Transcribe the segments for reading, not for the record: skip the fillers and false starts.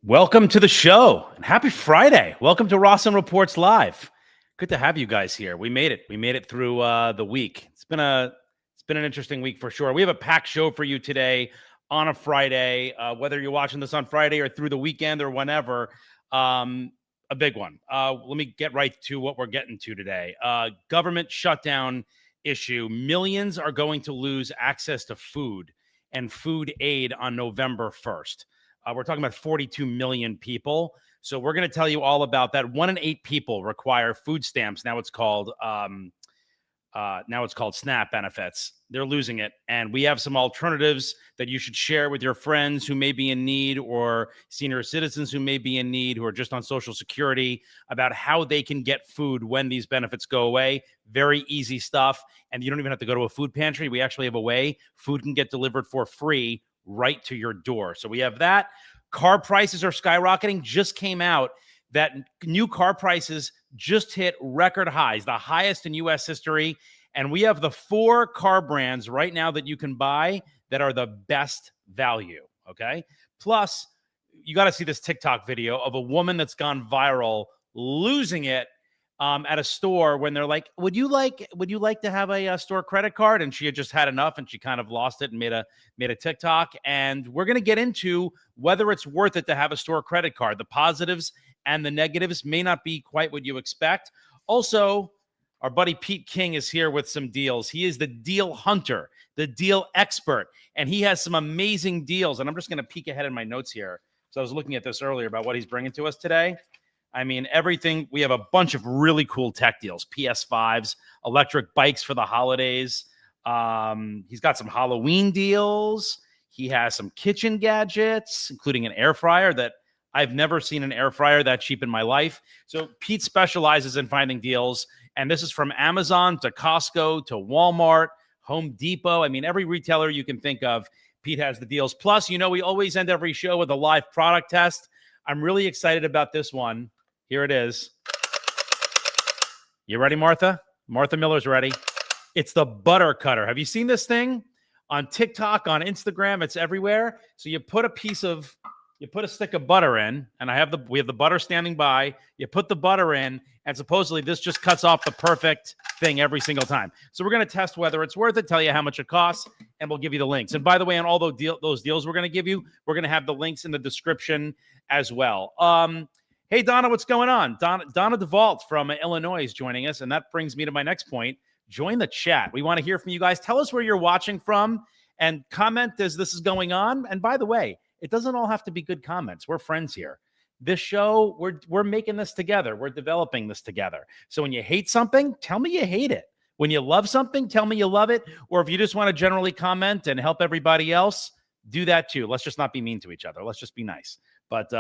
Welcome to the show and happy Friday. Welcome to Rossen Reports Live. Good to have you guys here. We made it. We made it through the week. It's been an interesting week for sure. We have a packed show for you today on a Friday, whether you're watching this on Friday or through the weekend or whenever. A big one. Let me get right to what we're getting to today. Government shutdown issue. Millions are going to lose access to food and food aid on November 1st. We're talking about 42 million people. So we're going to tell you all about that. 1 in 8 people require food stamps. Now it's called SNAP benefits. They're losing it. And we have some alternatives that you should share with your friends who may be in need, or senior citizens who may be in need, who are just on Social Security, about how they can get food when these benefits go away. Very easy stuff. And you don't even have to go to a food pantry. We actually have a way food can get delivered for free right to your door. So we have that. Car prices are skyrocketing. Just came out that new car prices just hit record highs, the highest in U.S. history. And we have the 4 car brands right now that you can buy that are the best value, okay? Plus, you got to see this TikTok video of a woman that's gone viral losing it at a store when they're like, would you like to have a store credit card? And she had just had enough and she kind of lost it and made a TikTok. And we're going to get into whether it's worth it to have a store credit card. The positives and the negatives may not be quite what you expect. Also, our buddy Pete King is here with some deals. He is the deal hunter, the deal expert, and he has some amazing deals. And I'm just going to peek ahead in my notes here. So I was looking at this earlier about what he's bringing to us today. I mean, everything. We have a bunch of really cool tech deals, PS5s, electric bikes for the holidays. He's got some Halloween deals. He has some kitchen gadgets, including an air fryer that I've never seen an air fryer that cheap in my life. So Pete specializes in finding deals. And this is from Amazon to Costco to Walmart, Home Depot. I mean, every retailer you can think of, Pete has the deals. Plus, we always end every show with a live product test. I'm really excited about this one. Here it is. You ready, Martha? Martha Miller's ready. It's the butter cutter. Have you seen this thing on TikTok, on Instagram? It's everywhere. So you put a stick of butter in, and we have the butter standing by. You put the butter in, and supposedly this just cuts off the perfect thing every single time. So we're going to test whether it's worth it, tell you how much it costs, and we'll give you the links. And by the way, on all those deals we're going to give you, we're going to have the links in the description as well. Hey, Donna, what's going on? Donna DeVault from Illinois is joining us, and that brings me to my next point. Join the chat. We want to hear from you guys. Tell us where you're watching from, and comment as this is going on. And by the way, it doesn't all have to be good comments. We're friends here. This show, we're making this together. We're developing this together. So when you hate something, tell me you hate it. When you love something, tell me you love it. Or if you just want to generally comment and help everybody else, do that too. Let's just not be mean to each other. Let's just be nice. But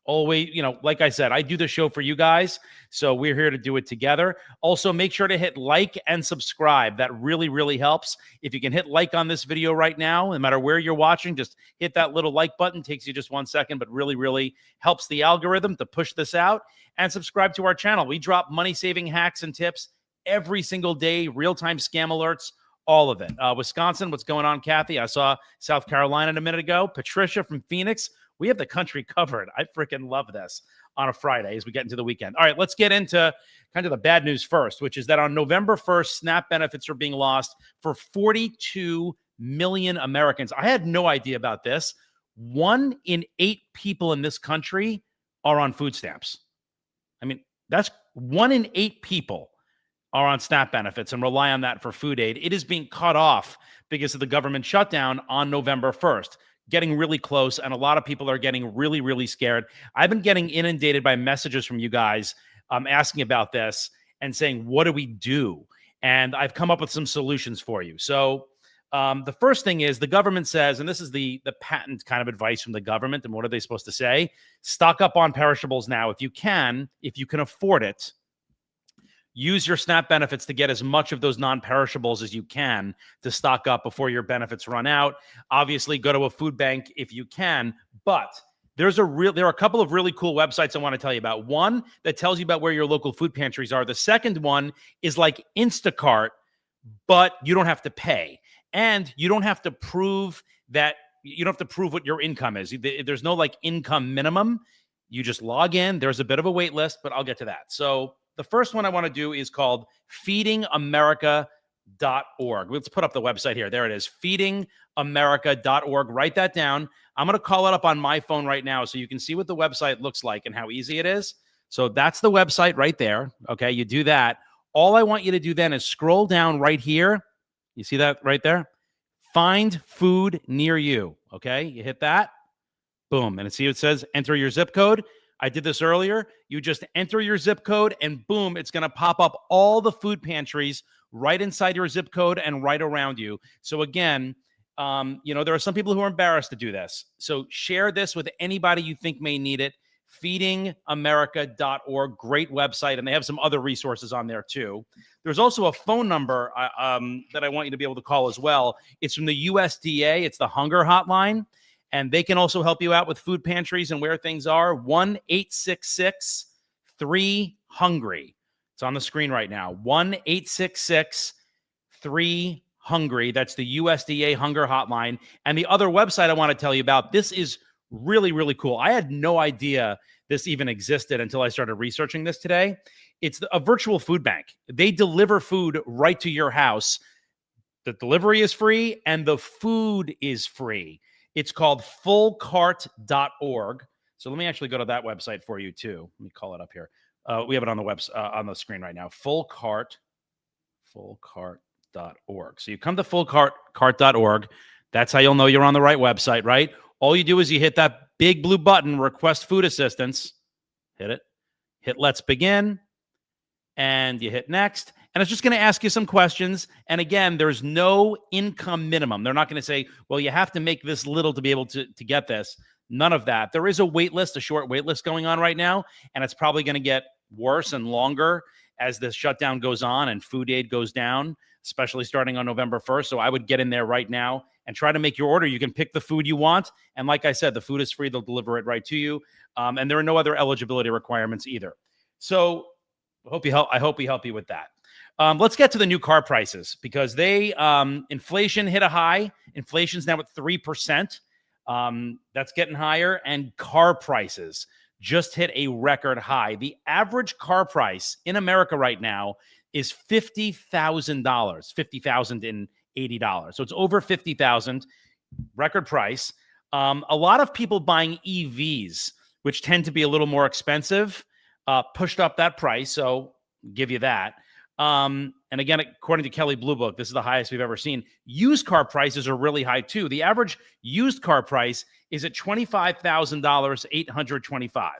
always, like I said, I do the show for you guys, so we're here to do it together. Also, make sure to hit like and subscribe. That really, really helps. If you can hit like on this video right now, no matter where you're watching, just hit that little like button. Takes you just 1 second, but really, really helps the algorithm to push this out. And subscribe to our channel. We drop money-saving hacks and tips every single day, real-time scam alerts, all of it. Wisconsin, what's going on, Kathy? I saw South Carolina a minute ago. Patricia from Phoenix. We have the country covered. I freaking love this on a Friday as we get into the weekend. All right, let's get into kind of the bad news first, which is that on November 1st, SNAP benefits are being lost for 42 million Americans. I had no idea about this. 1 in 8 people in this country are on food stamps. I mean, that's 1 in 8 people are on SNAP benefits and rely on that for food aid. It is being cut off because of the government shutdown on November 1st. Getting really close, and a lot of people are getting really, really scared. I've been getting inundated by messages from you guys asking about this and saying, what do we do? And I've come up with some solutions for you. So the first thing is the government says, and this is the patent kind of advice from the government, and what are they supposed to say? Stock up on perishables now if you can afford it. Use your SNAP benefits to get as much of those non-perishables as you can to stock up before your benefits run out. Obviously, go to a food bank if you can, but there are a couple of really cool websites I want to tell you about. One that tells you about where your local food pantries are. The second one is like Instacart, but you don't have to pay. And you don't have to prove that you don't have to prove what your income is. There's no like income minimum. You just log in. There's a bit of a wait list, but I'll get to that. So the first one I want to do is called feedingamerica.org. Let's put up the website here. There it is, feedingamerica.org. Write that down. I'm going to call it up on my phone right now so you can see what the website looks like and how easy it is. So that's the website right there. Okay, you do that. All I want you to do then is scroll down right here. You see that right there? Find food near you. Okay, you hit that. Boom. And see, it says enter your zip code. I did this earlier. You just enter your zip code and boom, it's going to pop up all the food pantries right inside your zip code and right around you. So again, there are some people who are embarrassed to do this. So share this with anybody you think may need it. Feedingamerica.org, great website. And they have some other resources on there too. There's also a phone number that I want you to be able to call as well. It's from the USDA. It's the hunger hotline. And they can also help you out with food pantries and where things are. 1-866-3-HUNGRY. It's on the screen right now. 1-866-3-HUNGRY. That's the USDA hunger hotline. And the other website I want to tell you about, this is really, really cool. I had no idea this even existed until I started researching this today. It's a virtual food bank. They deliver food right to your house. The delivery is free and the food is free. It's called fullcart.org. So let me actually go to that website for you too. Let me call it up here. We have it on the on the screen right now. Fullcart.org. So you come to fullcart.org. That's how you'll know you're on the right website, right? All you do is you hit that big blue button, request food assistance. Hit it. Hit let's begin. And you hit next. And it's just going to ask you some questions. And again, there's no income minimum. They're not going to say, well, you have to make this little to be able to get this. None of that. There is a wait list, a short wait list going on right now. And it's probably going to get worse and longer as the shutdown goes on and food aid goes down, especially starting on November 1st. So I would get in there right now and try to make your order. You can pick the food you want. And like I said, the food is free. They'll deliver it right to you. And there are no other eligibility requirements either. So I hope we help you with that. Let's get to the new car prices because inflation hit a high. Inflation's now at 3%. That's getting higher. And car prices just hit a record high. The average car price in America right now is $50,000, $50,080. So it's over $50,000, record price. A lot of people buying EVs, which tend to be a little more expensive, pushed up that price. So give you that. And again, according to Kelley Blue Book, this is the highest we've ever seen. Used car prices are really high too. The average used car price is at $25,825.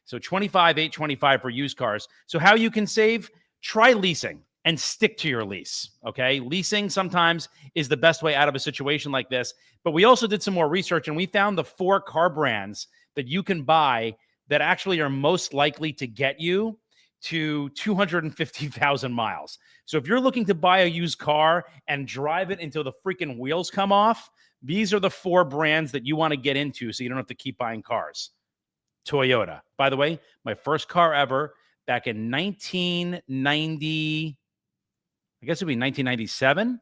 So $25,825 for used cars. So how you can save? Try leasing and stick to your lease. Okay, leasing sometimes is the best way out of a situation like this. But we also did some more research and we found the 4 car brands that you can buy that actually are most likely to get you to 250,000 miles. So if you're looking to buy a used car and drive it until the freaking wheels come off, these are the 4 brands that you want to get into so you don't have to keep buying cars. Toyota. By the way, my first car ever back in 1990, I guess it would be 1997,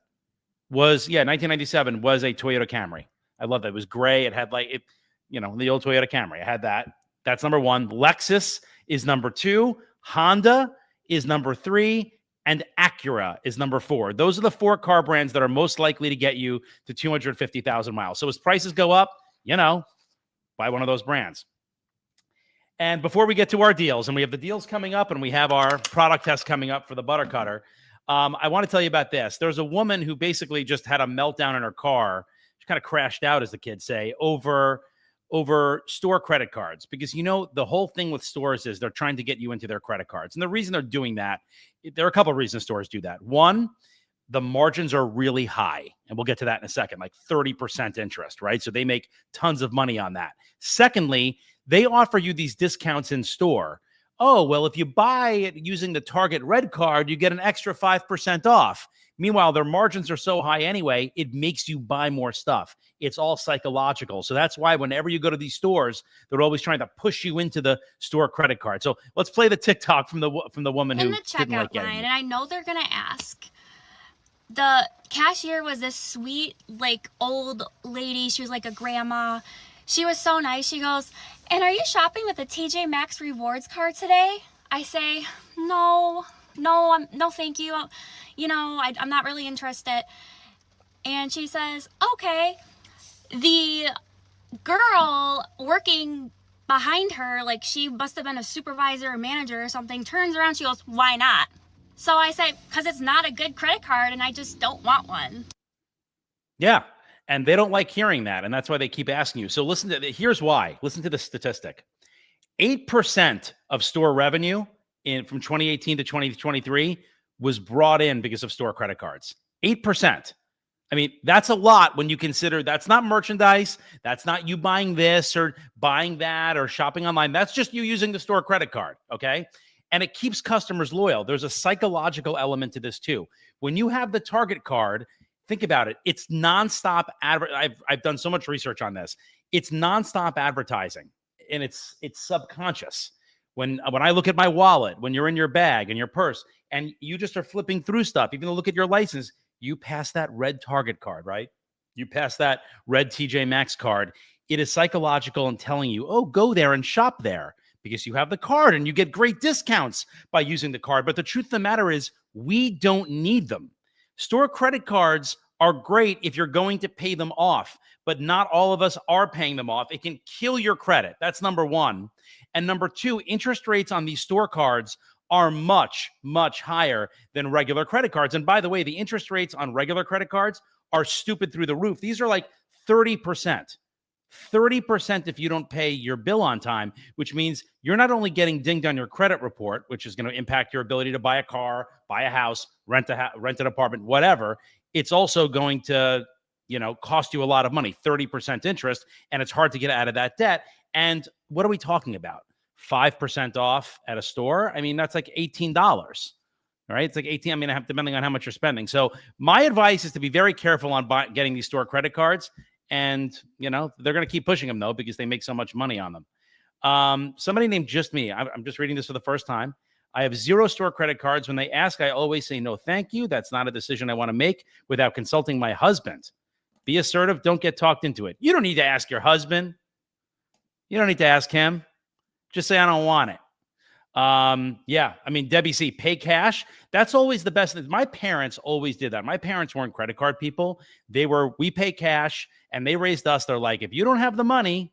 1997 was a Toyota Camry. I love that. It was gray. It had the old Toyota Camry. I had that. That's number 1. Lexus is number 2. Honda is number 3, and Acura is number 4. Those are the 4 car brands that are most likely to get you to 250,000 miles. So as prices go up, buy one of those brands. And before we get to our deals, and we have the deals coming up, and we have our product test coming up for the butter cutter, I want to tell you about this. There's a woman who basically just had a meltdown in her car. She kind of crashed out, as the kids say, over store credit cards, because the whole thing with stores is they're trying to get you into their credit cards. And the reason they're doing that, there are a couple of reasons stores do that. One, the margins are really high, and we'll get to that in a second, like 30% interest, right? So they make tons of money on that. Secondly, they offer you these discounts in store. Oh, well, if you buy it using the Target Red card, you get an extra 5% off. Meanwhile, their margins are so high anyway, it makes you buy more stuff. It's all psychological. So that's why whenever you go to these stores, they're always trying to push you into the store credit card. So let's play the TikTok from the woman who didn't like line. And I know they're going to ask, the cashier was this sweet, like, old lady. She was like a grandma. She was so nice. She goes, "And are you shopping with the TJ Maxx rewards card today?" I say, "No, no, thank you. I'm not really interested." And she says, "Okay." The girl working behind her, like she must have been a supervisor or manager or something, turns around, she goes, "Why not?" So I say, "Because it's not a good credit card and I just don't want one." Yeah. And they don't like hearing that. And that's why they keep asking you. So here's why. Listen to the statistic. 8% of store revenue from 2018 to 2023 was brought in because of store credit cards. 8%. I mean, that's a lot when you consider that's not merchandise. That's not you buying this or buying that or shopping online. That's just you using the store credit card. Okay. And it keeps customers loyal. There's a psychological element to this too. When you have the Target card, think about it. It's nonstop. I've done so much research on this. It's nonstop advertising, and it's subconscious. When I look at my wallet, when you're in your bag and your purse, and you just are flipping through stuff, even to look at your license, you pass that red Target card, right? You pass that red TJ Maxx card. It is psychological and telling you, oh, go there and shop there because you have the card and you get great discounts by using the card. But the truth of the matter is, we don't need them. Store credit cards are great if you're going to pay them off, but not all of us are paying them off. It can kill your credit. That's number one. And number two, interest rates on these store cards are much, much higher than regular credit cards. And by the way, the interest rates on regular credit cards are stupid through the roof. These are like 30%. 30% if you don't pay your bill on time, which means you're not only getting dinged on your credit report, which is going to impact your ability to buy a car, buy a house, rent an apartment, whatever. It's also going to, cost you a lot of money, 30% interest, and it's hard to get out of that debt. And what are we talking about? 5% off at a store? I mean, that's like $18. Right? It's like 18. I mean, depending on how much you're spending. So my advice is to be very careful on getting these store credit cards. And, they're going to keep pushing them, though, because they make so much money on them. Somebody named Just Me. I'm just reading this for the first time. I have 0 store credit cards. When they ask, I always say, no, thank you. That's not a decision I want to make without consulting my husband. Be assertive. Don't get talked into it. You don't need to ask your husband. You don't need to ask him. Just say, I don't want it. Yeah. I mean, Debbie C, pay cash. That's always the best. My parents always did that. My parents weren't credit card people. We pay cash, and they raised us. They're like, if you don't have the money,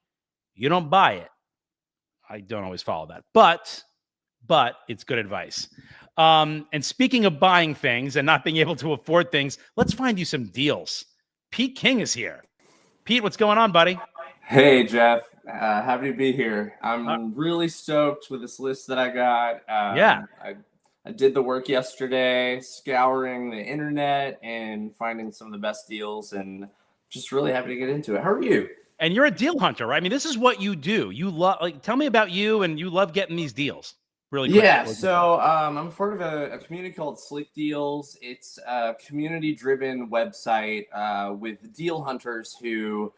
you don't buy it. I don't always follow that, but it's good advice. And speaking of buying things and not being able to afford things, let's find you some deals. Pete King is here. Pete, what's going on, buddy? Hey, Jeff. Happy to be here. I'm really stoked with this list that I got. Yeah. I did the work yesterday, scouring the internet and finding some of the best deals, and just really happy to get into it. How are you? And you're a deal hunter, right? I mean, this is what you do. You love, tell me about you, and you love getting these deals. Really quick. Yeah, so I'm part of a community called Slick Deals. It's a community-driven website with deal hunters who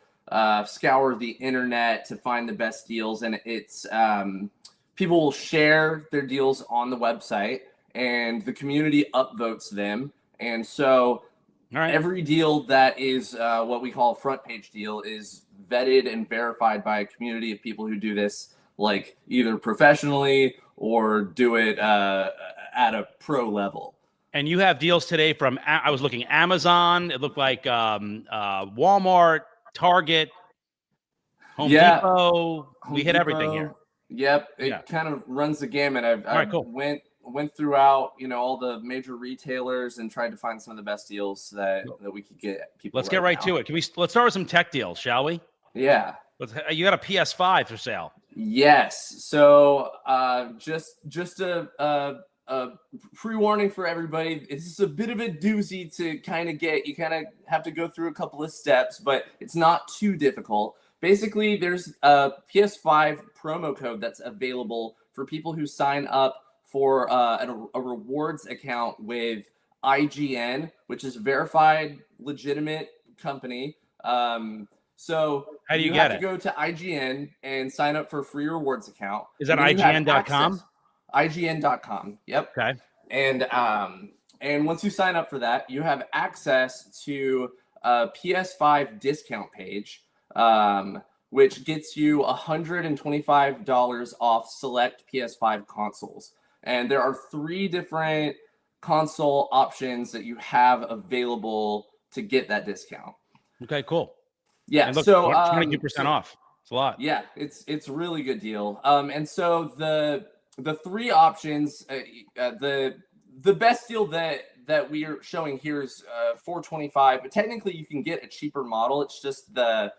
scour the internet to find the best deals, and it's people will share their deals on the website, and the community upvotes them. And so every deal that is what we call a front page deal is vetted and verified by a community of people who do this, like either professionally or do it at a pro level. And you have deals today from, I was looking, Amazon. It looked like Walmart, Target, Home Depot. We hit everything here. Yep, it kind of runs the gamut. I went throughout, all the major retailers and tried to find some of the best deals that we could get people. Let's get right to it. Let's start with some tech deals, shall we? Yeah. You got a PS5 for sale. Yes. So just a pre-warning for everybody. It's a bit of a doozy to kind of get. You kind of have to go through a couple of steps, but it's not too difficult. Basically, there's a PS5 promo code that's available for people who sign up for a rewards account with IGN, which is a verified, legitimate company. So how do you have to go to IGN and sign up for a free rewards account. Is that IGN.com? IGN.com. Yep. Okay. And And once you sign up for that, you have access to a PS5 discount page, which gets you $125 off select PS5 consoles. And there are 3 different console options that you have available to get that discount. Okay, cool. Yeah, And look, so 22% off. It's a lot. Yeah, it's a really good deal. And so the 3 options, the best deal that we are showing here is $425. But technically, you can get a cheaper model. It's just the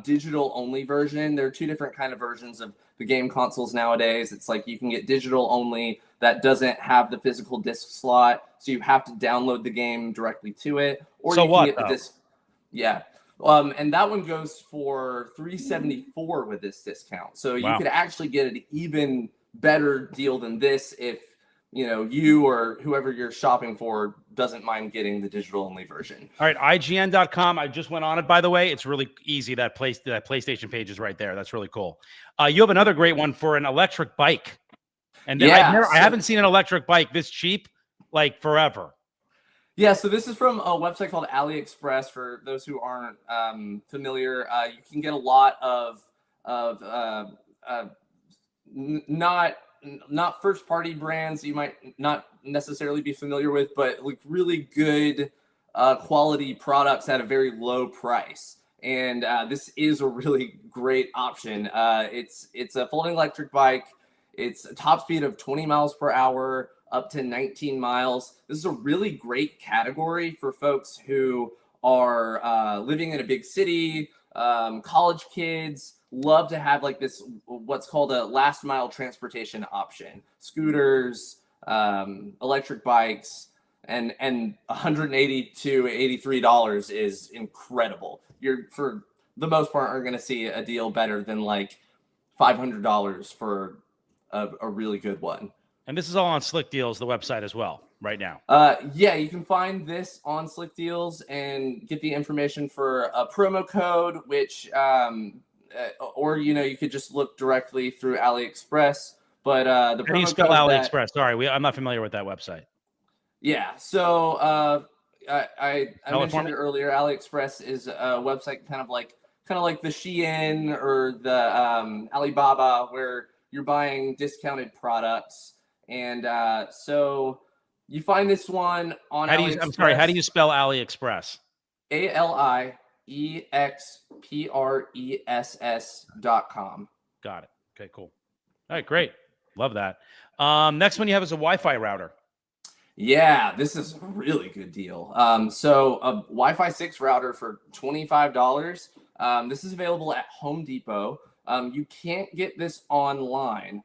digital only version. There are 2 different kind of versions of the game consoles nowadays. It's like you can get digital only that doesn't have the physical disc slot, so you have to download the game directly to it, or So you can what, get the though? disc. Yeah. And that one goes for $374 with this discount. So you Wow. could actually get an even better deal than this if you or whoever you're shopping for doesn't mind getting the digital only version. All right, IGN.com. I just went on it, by the way. It's really easy. That PlayStation page is right there. That's really cool. You have another great one for an electric bike. And Yeah, I haven't seen an electric bike this cheap like forever. Yeah, so this is from a website called AliExpress. For those who aren't familiar, you can get a lot of not first party brands you might not necessarily be familiar with, but like really good quality products at a very low price. And this is a really great option. It's a folding electric bike. It's a top speed of 20 miles per hour, up to 19 miles. This is a really great category for folks who are living in a big city, college kids, love to have like this, what's called a last mile transportation option. Scooters, electric bikes, and $180 to $83 is incredible. You're, for the most part, are going to see a deal better than like $500 for a really good one. And this is all on Slick Deals, the website as well, right now. Yeah, you can find this on Slick Deals and get the information for a promo code, which, or you could just look directly through AliExpress. But the How do you promo spell code AliExpress? Sorry, I'm not familiar with that website. Yeah, so I mentioned it it earlier. AliExpress is a website kind of like the Shein or the Alibaba, where you're buying discounted products. And so you find this one on AliExpress. I'm sorry, how do you spell AliExpress? AliExpress.com. Got it. Okay, cool. All right, great. Love that. Next one you have is a Wi-Fi router. Yeah, this is a really good deal. So a Wi-Fi 6 router for $25. This is available at Home Depot. You can't get this online.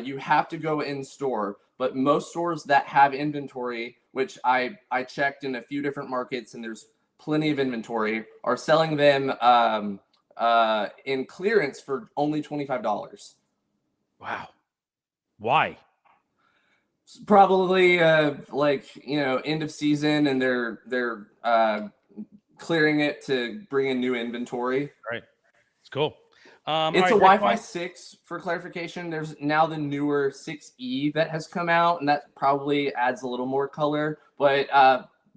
You have to go in store, but most stores that have inventory, which I checked in a few different markets and there's plenty of inventory, are selling them in clearance for only $25. Wow. Why? Probably end of season, and they're clearing it to bring in new inventory. Right. It's cool. It's a Wi-Fi 6 for clarification. There's now the newer 6E that has come out, and that probably adds a little more color. But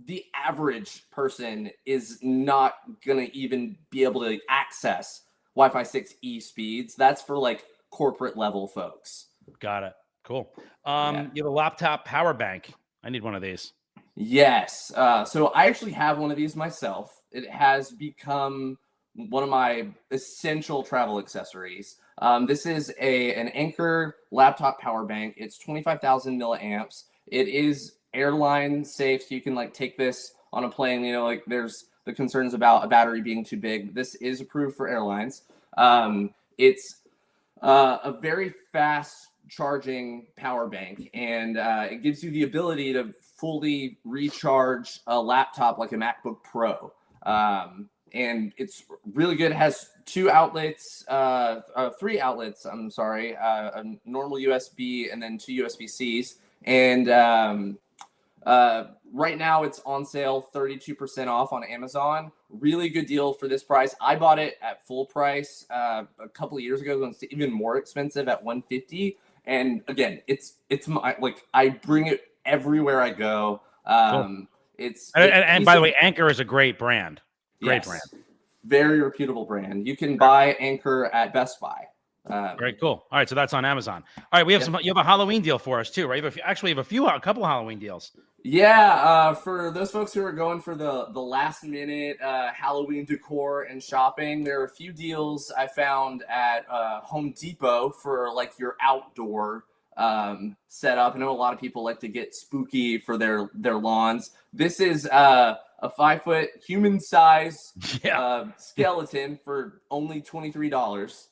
the average person is not going to even be able to access Wi-Fi 6E speeds. That's for like corporate level folks. Got it. Cool. Yeah. You have a laptop power bank. I need one of these. Yes. So I actually have one of these myself. It has become one of my essential travel accessories. This is an Anker laptop power bank. It's 25,000 milliamps. It is airline safe, so you can like take this on a plane. Like there's the concerns about a battery being too big. This is approved for airlines. It's a very fast charging power bank, and it gives you the ability to fully recharge a laptop like a MacBook Pro. And it's really good. It has 3 outlets, I'm sorry, a normal USB and then 2 USB-Cs. And right now it's on sale 32% off on Amazon. Really good deal for this price. I bought it at full price a couple of years ago. It was even more expensive at $150. And again, it's my, like, I bring it everywhere I go. And by the way, Anchor is a great brand. Great brand. Very reputable brand. You can buy Anchor at Best Buy. Very cool. All right, so that's on Amazon. All right, we have you have a Halloween deal for us too, right? You have a couple of Halloween deals. Yeah, for those folks who are going for the last minute Halloween decor and shopping, there are a few deals I found at Home Depot for like your outdoor setup. I know a lot of people like to get spooky for their lawns. This is a 5-foot human size skeleton for only $23.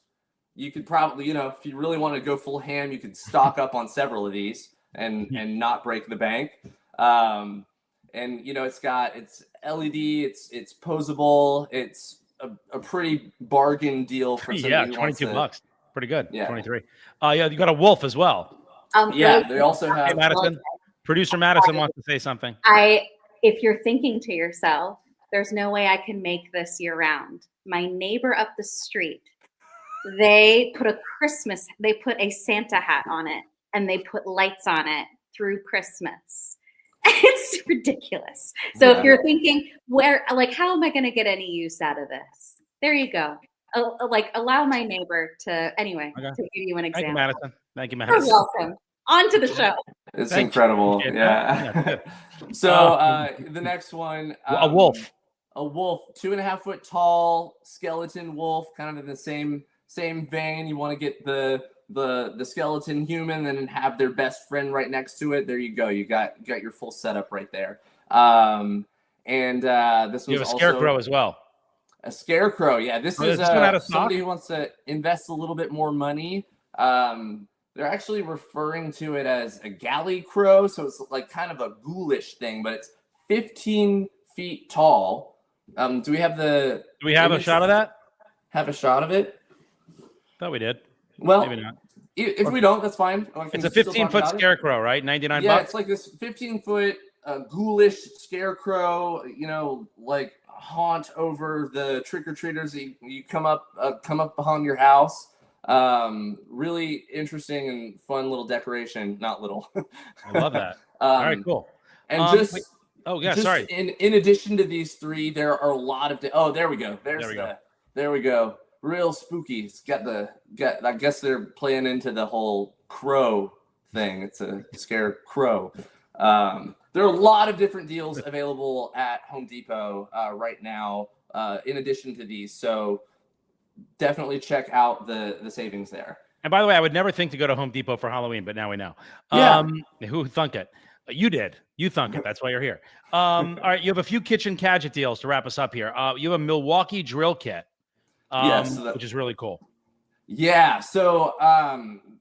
You could probably, if you really want to go full ham, you could stock up on several of these and not break the bank. And it's LED, it's posable, it's a pretty bargain deal for somebody who wants $22, pretty good. Yeah. 23. You got a wolf as well. They also have. Hey, Madison, producer Madison wants to say something. If you're thinking to yourself, there's no way I can make this year round. My neighbor up the street, they put a Santa hat on it and they put lights on it through Christmas. It's ridiculous. So if you're thinking how am I going to get any use out of this? There you go. Allow my neighbor to give you an example. Thank you, Madison. You're welcome. On to the show. It's incredible. Yeah. So the next one, a wolf. A wolf, 2.5-foot tall skeleton wolf, kind of in the same vein. You want to get the skeleton human and then have their best friend right next to it. There you go. You got your full setup right there. This was you have a scarecrow as well. A scarecrow, yeah. This is somebody who wants to invest a little bit more money. They're actually referring to it as a galley crow, so it's like kind of a ghoulish thing, but it's 15 feet tall. Do we have a shot of that? Have a shot of it? Thought we did. Well, maybe not. If we don't, that's fine. It's a 15-foot scarecrow, right? $99. Yeah, it's like this 15-foot ghoulish scarecrow. Like haunt over the trick-or-treaters. You come up behind your house. Really interesting and fun little decoration. Not little. I love that. All right, cool. And sorry. In addition to these three, there are a lot of. There we go. There we go. Real spooky. It's got. I guess they're playing into the whole crow thing. It's a scarecrow. There are a lot of different deals available at Home Depot right now. In addition to these, so definitely check out the savings there. And by the way, I would never think to go to Home Depot for Halloween, but now we know. Who thunk it? You did. You thunk it. That's why you're here. All right, you have a few kitchen gadget deals to wrap us up here. You have a Milwaukee drill kit, which is really cool. Yeah. So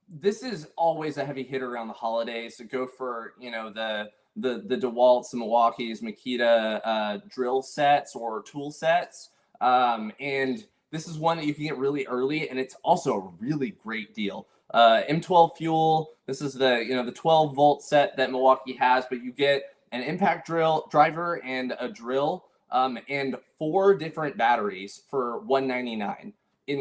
this is always a heavy hitter around the holidays. So go for the DeWalt's, the Milwaukee's, Makita drill sets or tool sets, and this is one that you can get really early, and it's also a really great deal. M12 fuel. This is the 12-volt set that Milwaukee has, but you get an impact driver and a drill, and 4 different batteries for $199.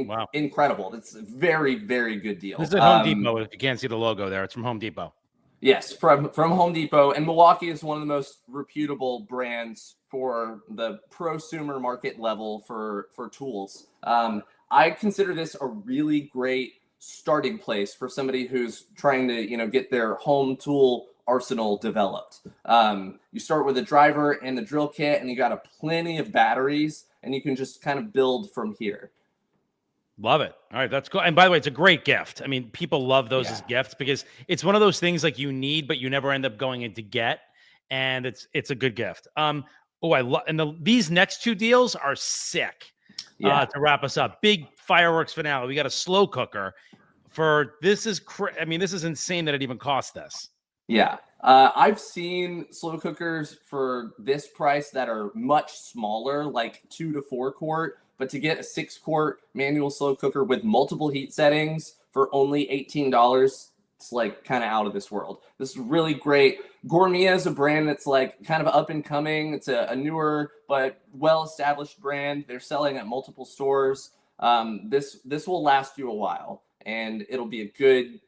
Wow. Incredible. That's a very, very good deal. This is at Home Depot. If you can't see the logo there, it's from Home Depot. Yes, from Home Depot. And Milwaukee is one of the most reputable brands for the prosumer market level for tools. I consider this a really great starting place for somebody who's trying to get their home tool arsenal developed. You start with a driver and the drill kit, and you got plenty of batteries, and you can just kind of build from here. Love it. All right, that's cool. And by the way, it's a great gift. I mean, people love those as gifts because it's one of those things like you need, but you never end up going in to get, and it's a good gift. These next 2 deals are sick. To wrap us up, big fireworks finale. We got a slow cooker this is insane that it even cost this. Yeah. I've seen slow cookers for this price that are much smaller, like 2 to 4 quart. But to get a 6-quart manual slow cooker with multiple heat settings for only $18, it's like kind of out of this world. This is really great. Gourmet is a brand that's like kind of up and coming. It's a newer but well-established brand. They're selling at multiple stores. This will last you a while, and it'll be a good,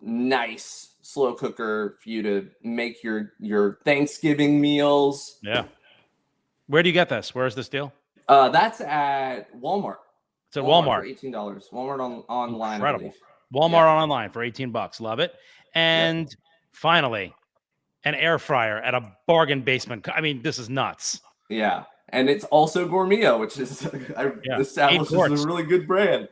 nice slow cooker for you to make your Thanksgiving meals. Yeah. Where do you get this? Where's this deal? That's at Walmart. It's at Walmart Walmart. for $18. Walmart online, I Incredible. believe. Walmart online for $18. Love it. And finally, an air fryer at a bargain basement. I mean, this is nuts. Yeah. And it's also Gourmio, which is established as a really good brand.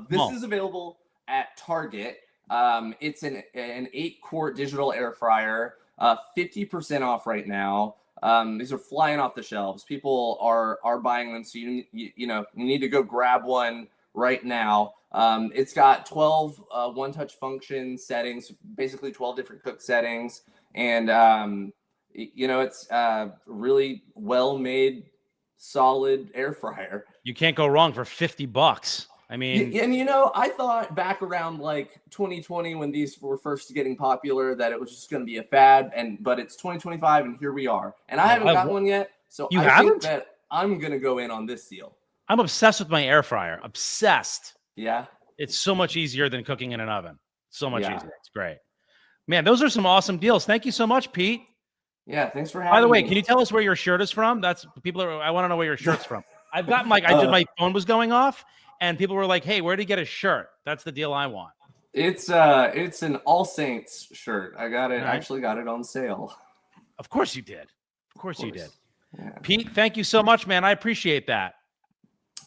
This is available at Target. It's an 8-quart digital air fryer, 50% off right now. These are flying off the shelves. People are buying them, so you need to go grab one right now. It's got 12 one-touch function settings, basically 12 different cook settings, and it's really well-made, solid air fryer. You can't go wrong for $50. I mean, and I thought back around like 2020 when these were first getting popular that it was just going to be a fad, but it's 2025 and here we are. And I haven't gotten one yet, so I think that I'm going to go in on this deal. I'm obsessed with my air fryer. Obsessed. Yeah. It's so much easier than cooking in an oven. So much easier. It's great. Man, those are some awesome deals. Thank you so much, Pete. Yeah, thanks for having me. By the way, can you tell us where your shirt is from? I want to know where your shirt's from. I've gotten my phone was going off and people were like, "Hey, where did you get a shirt?" That's the deal I want. It's an All Saints shirt. I got it. Right. Actually got it on sale. Of course you did. Of course you did. Yeah. Pete, thank you so much, man. I appreciate that.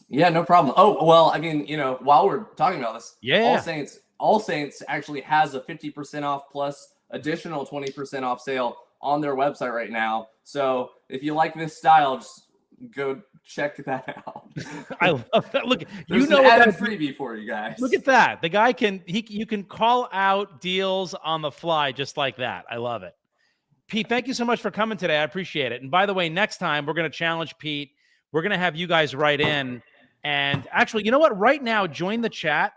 Yeah, no problem. Oh, well, I mean, while we're talking about this, All Saints actually has a 50% off plus additional 20% off sale on their website right now. So if you like this style, just go check that out. I love that. Look, there's an added freebie for you guys. Look at that. The guy you can call out deals on the fly just like that. I love it. Pete, thank you so much for coming today. I appreciate it. And by the way, next time we're going to challenge Pete. We're going to have you guys write in. And actually, you know what? Right now, join the chat.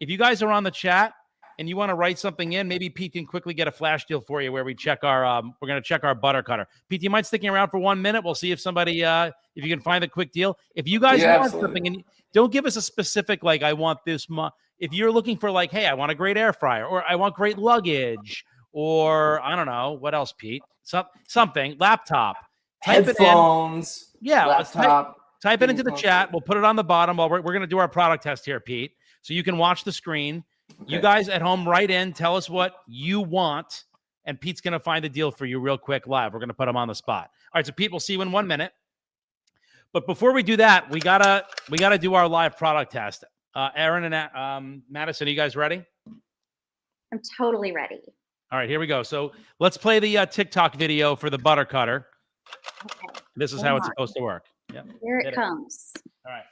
If you guys are on the chat and you want to write something in, maybe Pete can quickly get a flash deal for you where we check our we're going to check our butter cutter. Pete, do you mind sticking around for 1 minute? We'll see if somebody if you can find a quick deal. If you guys want something, and don't give us a specific like I want this if you're looking for like, hey, I want a great air fryer or I want great luggage or I don't know, what else, Pete? Something, laptop, headphones, laptop. Type it into the chat. We'll put it on the bottom while we're going to do our product test here, Pete. So you can watch the screen. Okay. You guys at home, write in. Tell us what you want. And Pete's going to find a deal for you real quick live. We're going to put him on the spot. All right, so Pete, we'll see you in 1 minute. But before we do that, we gotta do our live product test. Aaron and Madison, are you guys ready? I'm totally ready. All right, here we go. So let's play the TikTok video for the butter cutter. Okay. This is how it's supposed to work. Yeah. Here it comes. All right.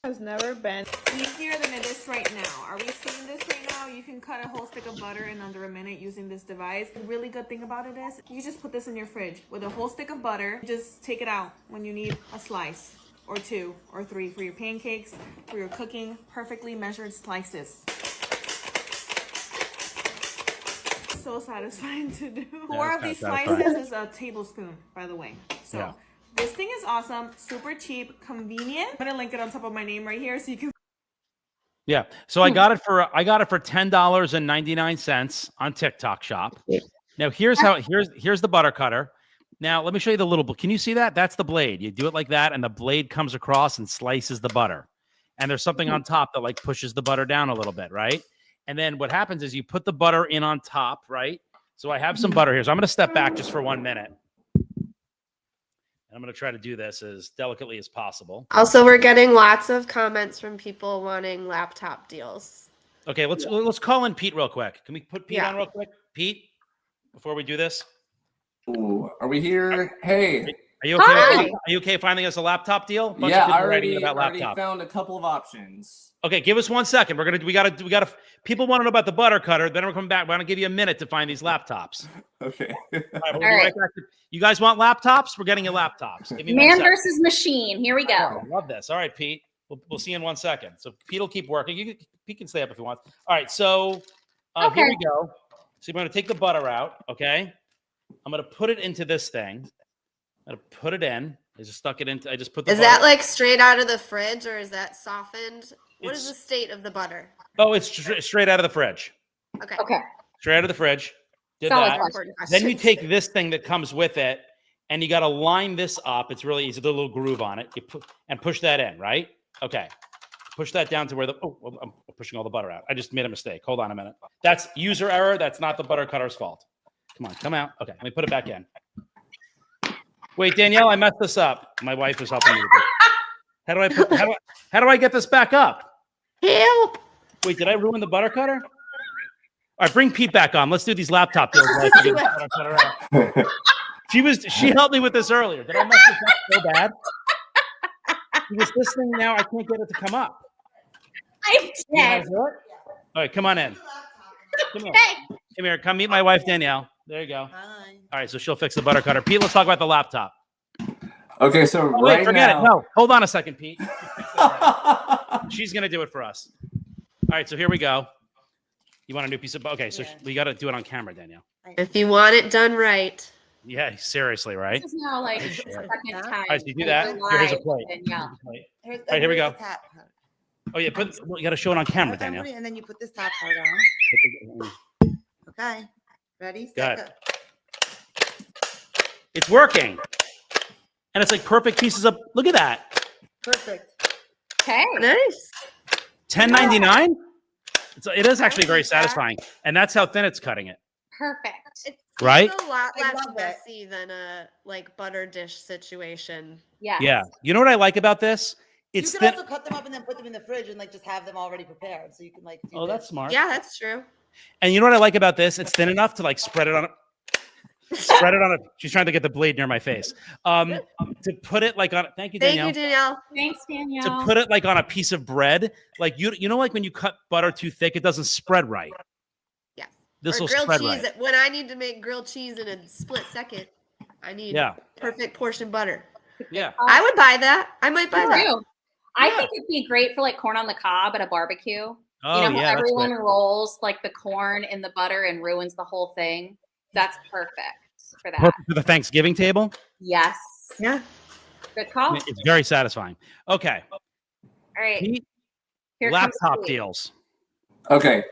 Has never been easier than it is right now. Are we seeing this right now? You can cut a whole stick of butter in under a minute using this device. The really good thing about it is you just put this in your fridge with a whole stick of butter. Just take it out when you need a slice or 2 or 3 for your pancakes, for your cooking, perfectly measured slices. So satisfying to do. 4 of these slices is a tablespoon, by the way. So. Yeah. This thing is awesome, super cheap, convenient. I'm gonna link it on top of my name right here so you can. Yeah, so I got it for $10.99 on TikTok Shop. Now here's the butter cutter. Now let me show you the little. Can you see that? That's the blade. You do it like that, and the blade comes across and slices the butter. And there's something on top that like pushes the butter down a little bit, right? And then what happens is you put the butter in on top, right? So I have some butter here. So I'm gonna step back just for 1 minute. I'm going to try to do this as delicately as possible. Also, we're getting lots of comments from people wanting laptop deals. Okay, let's call in Pete real quick. Can we put Pete on real quick? Pete, before we do this. Ooh, are we here? Hey. Are you okay? Hi. Are you okay finding us a laptop deal? Yeah, I already found a couple of options. Okay, give us 1 second. We gotta. People want to know about the butter cutter. Then we're coming back. We're gonna give you a minute to find these laptops. Okay. All right. You guys want laptops? We're getting you laptops. Give me Man versus machine. Here we go. I love this. All right, Pete. We'll see you in 1 second. So Pete will keep working. Pete can stay up if he wants. All right. So here we go. So you're gonna take the butter out. Okay. I'm gonna put it into this thing. I'm gonna put it in. I just stuck it into. I just put the. Is that like straight out of the fridge or is that softened? What is the state of the butter? Oh, it's straight out of the fridge. Okay. Straight out of the fridge. Did Solid that. Important Then you questions. take this thing that comes with it, and you got to line this up. It's really easy. The little groove on it. You put and push that in, right? Okay. Push that down to where the. Oh, well, I'm pushing all the butter out. I just made a mistake. Hold on a minute. That's user error. That's not the butter cutter's fault. Come on, come out. Okay, let me put it back in. Wait, Danielle, I messed this up. My wife is helping me with this. How do I get this back up? Help! Wait, did I ruin the butter cutter? All right, bring Pete back on. Let's do these laptop deals. While I figure this butter cutter out. She helped me with this earlier. Did I mess this up so bad? Because this thing now I can't get it to come up. I'm You know how dead. to do it? All right, come on in. Come here. Okay. Come here. Come meet my wife, Danielle. There you go. Hi. All right, so she'll fix the butter cutter. Pete, let's talk about the laptop. Okay, so Oh, wait, right forget now. it. No, hold on a second, Pete. She's going to do it for us. All right, so here we go. You want a new piece of... Okay, so we got to do it on camera, Danielle. If you want it done right. Yeah, seriously, right? This is now like the second time. All right, so you do that. Here's a plate. Danielle. All right, here we go. Top part. Oh, yeah, you got to show it on camera, Danielle. And then you put this top part on. Okay. Ready? Got Set, it. It's working. And it's like perfect pieces of... Look at that. go. Perfect. Okay. Nice. $10.99? It is actually very satisfying. And that's how thin it's cutting it. Perfect. It's Right? a lot I less love it. messy than a like butter dish situation. Yes. Yeah. You know what I like about this? You It's can thin. also cut them up and then put them in the fridge and like just have them already prepared. So you can like do Oh, this. that's smart. Yeah, that's true. And you know what I like about this? It's thin enough to like spread it on a. She's trying to get the blade near my face. To put it like on. Thank you, Thank Danielle. you, Danielle. Thanks, Danielle. To put it like on a piece of bread, like you know, like when you cut butter too thick, it doesn't spread right. Yes. This Or will grilled spread cheese. right. When I need to make grilled cheese in a split second, I need Yeah. perfect portion butter. Yeah. I would buy that. I might buy that. True. I think it'd be great for like corn on the cob at a barbecue. Oh, you know how yeah. That's everyone good. rolls like the corn in the butter and ruins the whole thing? That's perfect for that. Perfect for the Thanksgiving table. Yes. Yeah. Good call. It's very satisfying. Okay. All right. Pete, Here comes laptop Pete. deals. Okay,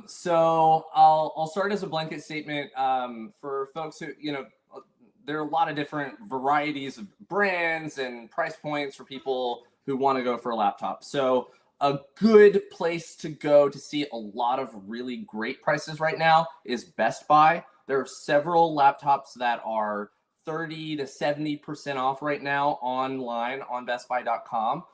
so I'll start as a blanket statement for folks who, there are a lot of different varieties of brands and price points for people who want to go for a laptop. So a good place to go to see a lot of really great prices right now is Best Buy. There are several laptops that are 30 to 70% off right now online on bestbuy.com.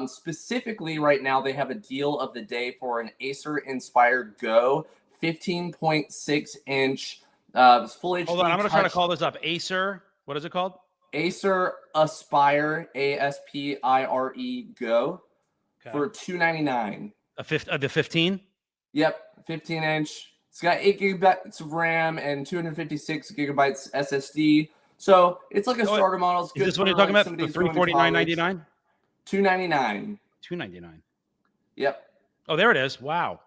Specifically right now, they have a deal of the day for an Acer Inspire Go 15.6 inch full HD. Hold on, I'm going to try to touch- call this up. Acer. What is it called? Acer Aspire, ASPIRE Go for $299. The 15. Yep, 15 inch. It's got 8 gigabytes of RAM and 256 gigabytes SSD. So it's like a starter model. It's Is this what you're talking about? The $349.99. $299. $299. Yep. Oh, there it is. Wow.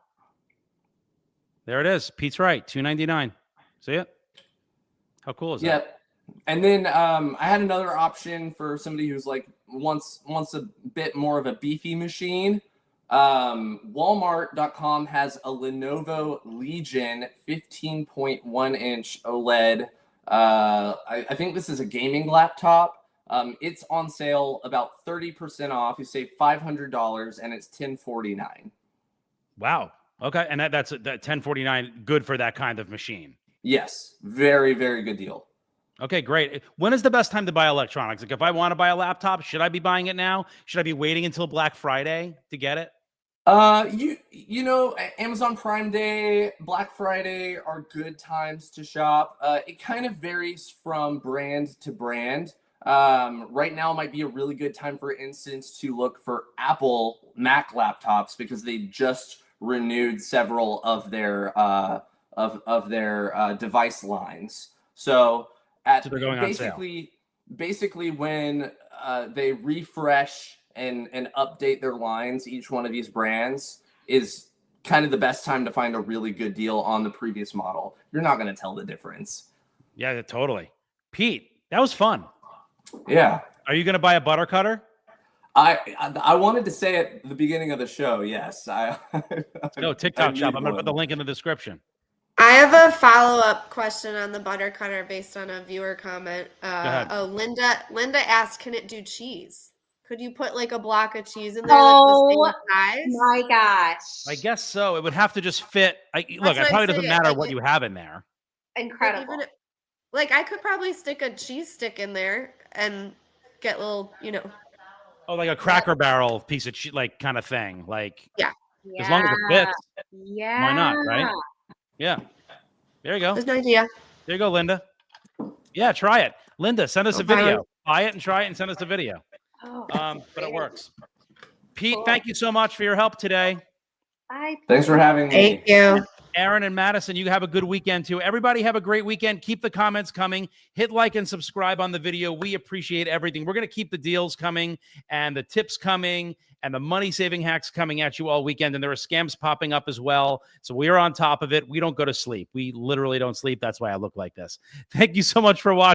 There it is. Pete's right. $299. See it? How cool is that? Yep. And then I had another option for somebody who's like wants a bit more of a beefy machine. Walmart.com has a Lenovo Legion 15.1 inch OLED. I think this is a gaming laptop. It's on sale about 30% off. You save $500 and it's $1049. Wow. Okay. And that's that $1049 good for that kind of machine. Yes. Very, very good deal. Okay, great. When is the best time to buy electronics? Like if I want to buy a laptop, should I be buying it now? Should I be waiting until Black Friday to get it? You know, Amazon Prime Day, Black Friday are good times to shop. It kind of varies from brand to brand. Right now might be a really good time, for instance, to look for Apple Mac laptops because they just renewed several of their device lines. So they're going on sale. Basically when they refresh and update their lines, each one of these brands is kind of the best time to find a really good deal on the previous model. You're not going to tell the difference. Yeah, totally. Pete, that was fun. Yeah. Are you going to buy a butter cutter? I wanted to say at the beginning of the show, yes. No, TikTok shop. I'm going to put the link in the description. I have a follow-up question on the butter cutter based on a viewer comment. ahead. Linda asked, can it do cheese? Could you put like a block of cheese in there Oh that's the same size? my gosh. I guess so. It would have to just fit. Look, it what I'm probably doesn't saying, matter like what you have in there. But Incredible. even like I could probably stick a cheese stick in there and get little, Oh, like a Cracker Barrel piece of cheese, like kind of thing. Like, Yeah. as long as it fits, Yeah. why not? Right? Yeah. There you go. There's an idea. There you go, Linda. Yeah, try it. Linda, send us a Okay. video. Buy it and try it and send us a video. Oh, But it works. Pete, Cool. thank you so much for your help today. bye. Thanks for having me. Thank you. Aaron and Madison, you have a good weekend too. Everybody have a great weekend. Keep the comments coming. Hit like and subscribe on the video. We appreciate everything. We're going to keep the deals coming and the tips coming and the money-saving hacks coming at you all weekend. And there are scams popping up as well. So we are on top of it. We don't go to sleep. We literally don't sleep. That's why I look like this. Thank you so much for watching.